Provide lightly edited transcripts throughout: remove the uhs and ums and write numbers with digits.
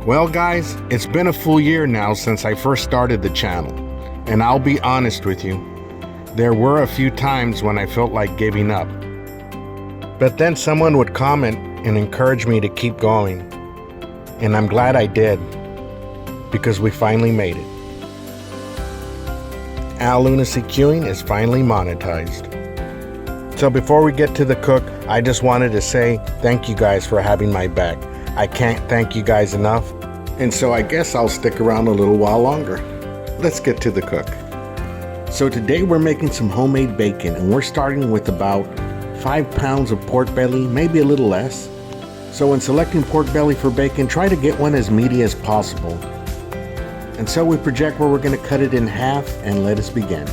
Well guys, it's been a full year now since I first started the channel, and I'll be honest with you, there were a few times when I felt like giving up. But then someone would comment and encourage me to keep going, and I'm glad I did, because we finally made it. Lunacy Queuing is finally monetized. So before we get to the cook, I just wanted to say thank you guys for having my back. I can't thank you guys enough, and so I guess I'll stick around a little while longer. Let's get to the cook. So today we're making some homemade bacon, and we're starting with about 5 pounds of pork belly, maybe a little less. So when selecting pork belly for bacon, try to get one as meaty as possible. And so we project where we're going to cut it in half, and let us begin.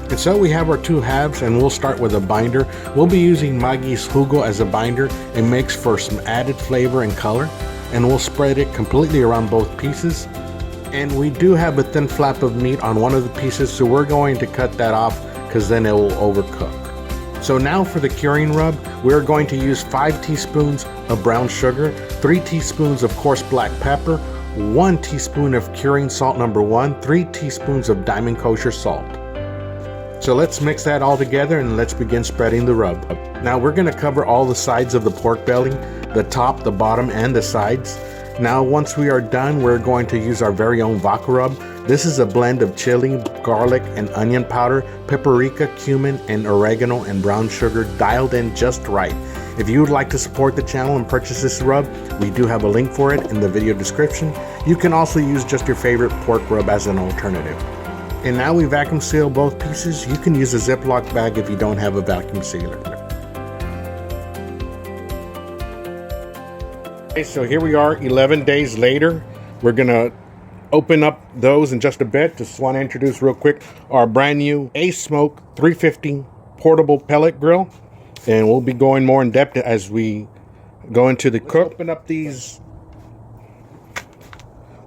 And so we have our 2 halves, and we'll start with a binder. We'll be using Maggi Jugo as a binder. It makes for some added flavor and color, and we'll spread it completely around both pieces. And we do have a thin flap of meat on one of the pieces, so we're going to cut that off because then it will overcook. So now for the curing rub, we're going to use 5 teaspoons of brown sugar, 3 teaspoons of coarse black pepper, 1 teaspoon of curing salt number 1, 3 teaspoons of diamond kosher salt. So let's mix that all together and let's begin spreading the rub. Now we're going to cover all the sides of the pork belly, the top, the bottom, and the sides. Now once we are done, we're going to use our very own VACA Rub. This is a blend of chili, garlic, and onion powder, paprika, cumin, and oregano and brown sugar dialed in just right. If you would like to support the channel and purchase this rub, we do have a link for it in the video description. You can also use just your favorite pork rub as an alternative. And now we vacuum seal both pieces. You can use a Ziploc bag if you don't have a vacuum sealer. Okay, so here we are 11 days later. We're gonna open up those in just a bit. Just want to introduce real quick our brand new ASMOKE 350 portable pellet grill. And we'll be going more in depth as we go into the cook. Open up these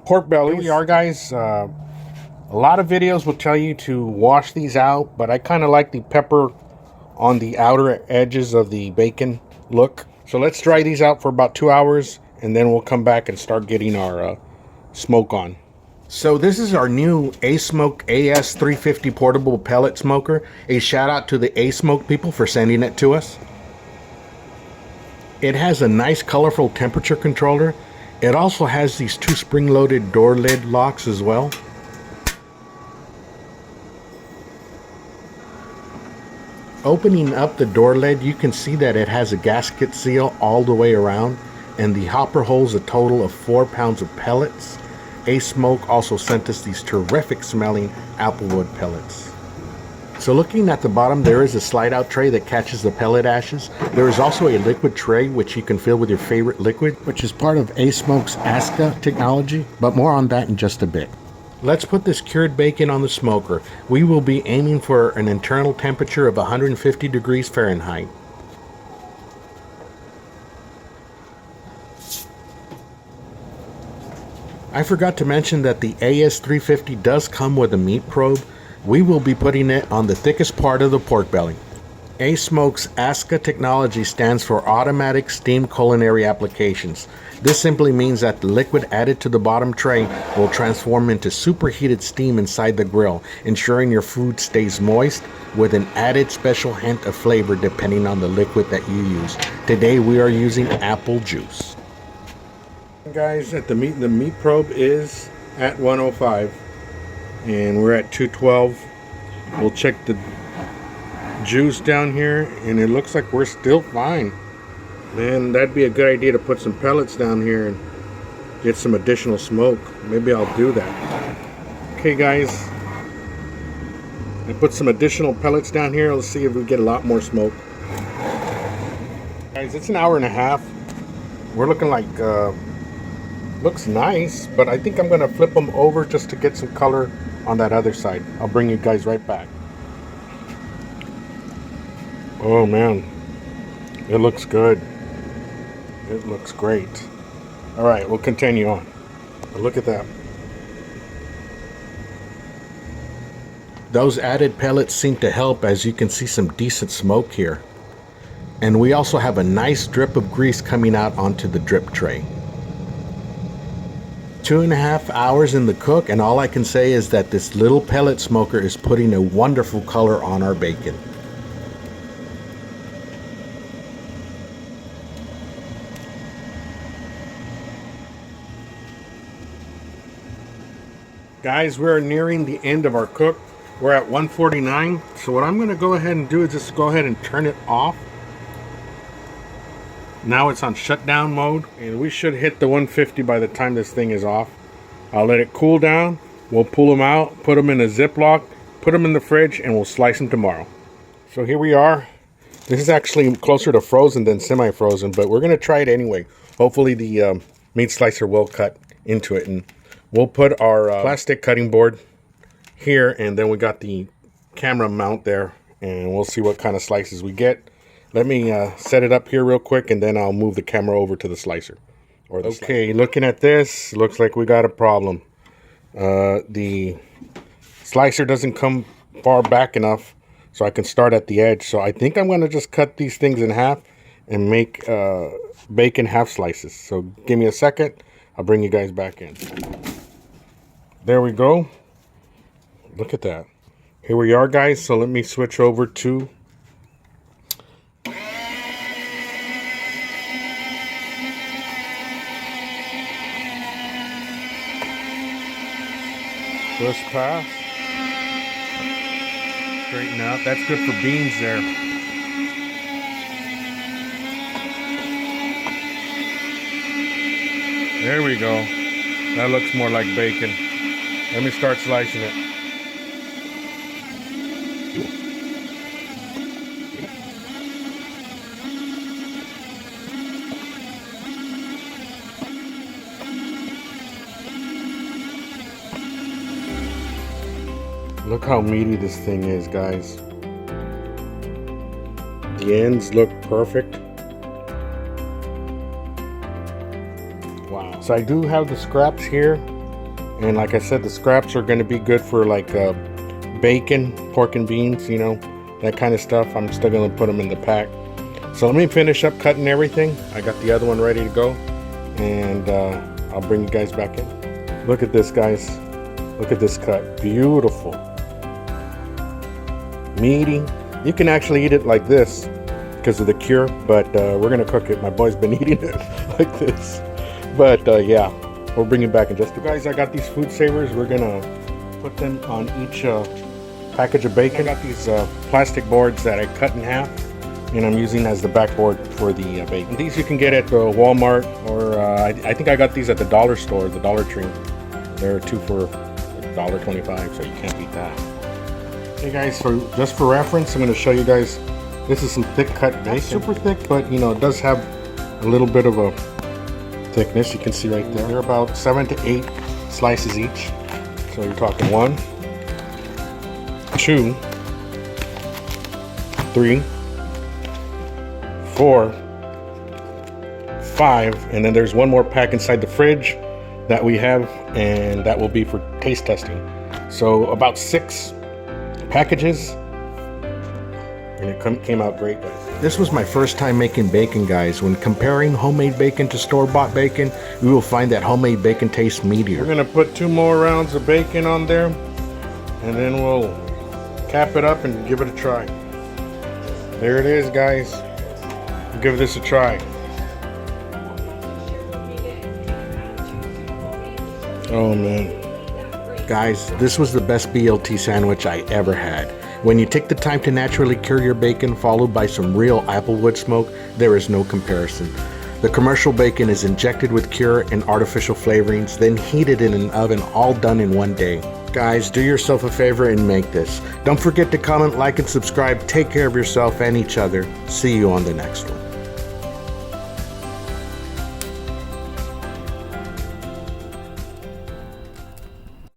pork bellies. Here we are, guys. A lot of videos will tell you to wash these out, but I kind of like the pepper on the outer edges of the bacon look. So let's dry these out for about 2 hours, and then we'll come back and start getting our smoke on. So this is our new ASMOKE AS350 portable pellet smoker. A shout out to the ASMOKE people for sending it to us. It has a nice colorful temperature controller. It also has these 2 spring-loaded door lid locks as well. Opening up the door lid, you can see that it has a gasket seal all the way around, and the hopper holds a total of 4 pounds of pellets. ASMOKE also sent us these terrific smelling applewood pellets. So looking at the bottom, there is a slide out tray that catches the pellet ashes. There is also a liquid tray which you can fill with your favorite liquid, which is part of ASMOKE's ASCA technology, but more on that in just a bit. Let's put this cured bacon on the smoker. We will be aiming for an internal temperature of 150 degrees Fahrenheit. I forgot to mention that the AS350 does come with a meat probe. We will be putting it on the thickest part of the pork belly. ASMOKE's ASCA technology stands for Automatic Steam Culinary Applications. This simply means that the liquid added to the bottom tray will transform into superheated steam inside the grill, ensuring your food stays moist with an added special hint of flavor depending on the liquid that you use. Today we are using apple juice. Guys, the meat probe is at 105 and we're at 212. We'll check the juice down here and it looks like we're still fine. Man, that'd be a good idea to put some pellets down here and get some additional smoke. Maybe I'll do that. Okay guys, I put some additional pellets down here. Let's see if we get a lot more smoke. Guys, it's an hour and a half. We're looking like looks nice, but I think I'm gonna flip them over just to get some color on that other side. I'll bring you guys right back. Oh man, it looks good. It looks great. All right, we'll continue on. But look at that. Those added pellets seem to help, as you can see some decent smoke here. And we also have a nice drip of grease coming out onto the drip tray. 2.5 hours in the cook, and all I can say is that this little pellet smoker is putting a wonderful color on our bacon. Guys, we're nearing the end of our cook. We're at 149. So what I'm going to go ahead and do is just go ahead and turn it off. Now it's on shutdown mode, and we should hit the 150 by the time this thing is off. I'll let it cool down. We'll pull them out, put them in a Ziploc, put them in the fridge, and we'll slice them tomorrow. So here we are. This is actually closer to frozen than semi-frozen, but we're going to try it anyway. Hopefully the meat slicer will cut into it, and we'll put our plastic cutting board here, and then we got the camera mount there, and we'll see what kind of slices we get. Let me set it up here real quick, and then I'll move the camera over to the slicer. Okay, looking at this, looks like we got a problem. The slicer doesn't come far back enough so I can start at the edge. So I think I'm going to just cut these things in half and make bacon half slices. So give me a second. I'll bring you guys back in. There we go. Look at that. Here we are, guys. So let me switch over to first pass. Straighten out. That's good for beans there. There we go. That looks more like bacon. Let me start slicing it. Look how meaty this thing is, guys. The ends look perfect. Wow. So I do have the scraps here. And like I said, the scraps are going to be good for like bacon, pork and beans, you know, that kind of stuff. I'm still going to put them in the pack. So let me finish up cutting everything. I got the other one ready to go. And I'll bring you guys back in. Look at this, guys. Look at this cut. Beautiful. Meaty. You can actually eat it like this because of the cure, but we're gonna cook it. My boy's been eating it like this, but yeah, we'll bring it back in just a guys. I got these food savers. We're gonna put them on each package of bacon. I got these plastic boards that I cut in half, and I'm using as the backboard for the bacon. These you can get at Walmart, or I think I got these at the dollar store, the Dollar Tree. They're 2 for $1.25, so you can't beat that. Hey guys, so just for reference, I'm going to show you guys, this is some thick cut bacon. Not super thick, but you know, it does have a little bit of a thickness. You can see right there. They're about 7 to 8 slices each. So you're talking 1, 2, 3, 4, 5, and then there's one more pack inside the fridge that we have, and that will be for taste testing. So about 6 packages, and it came out great, guys. This was my first time making bacon, guys. When comparing homemade bacon to store-bought bacon, we will find that homemade bacon tastes meatier. We're gonna put 2 more rounds of bacon on there, and then we'll cap it up and give it a try. There it is, guys. We'll give this a try. Oh man. Guys, this was the best BLT sandwich I ever had. When you take the time to naturally cure your bacon followed by some real applewood smoke, there is no comparison. The commercial bacon is injected with cure and artificial flavorings, then heated in an oven, all done in one day. Guys, do yourself a favor and make this. Don't forget to comment, like, and subscribe. Take care of yourself and each other. See you on the next one.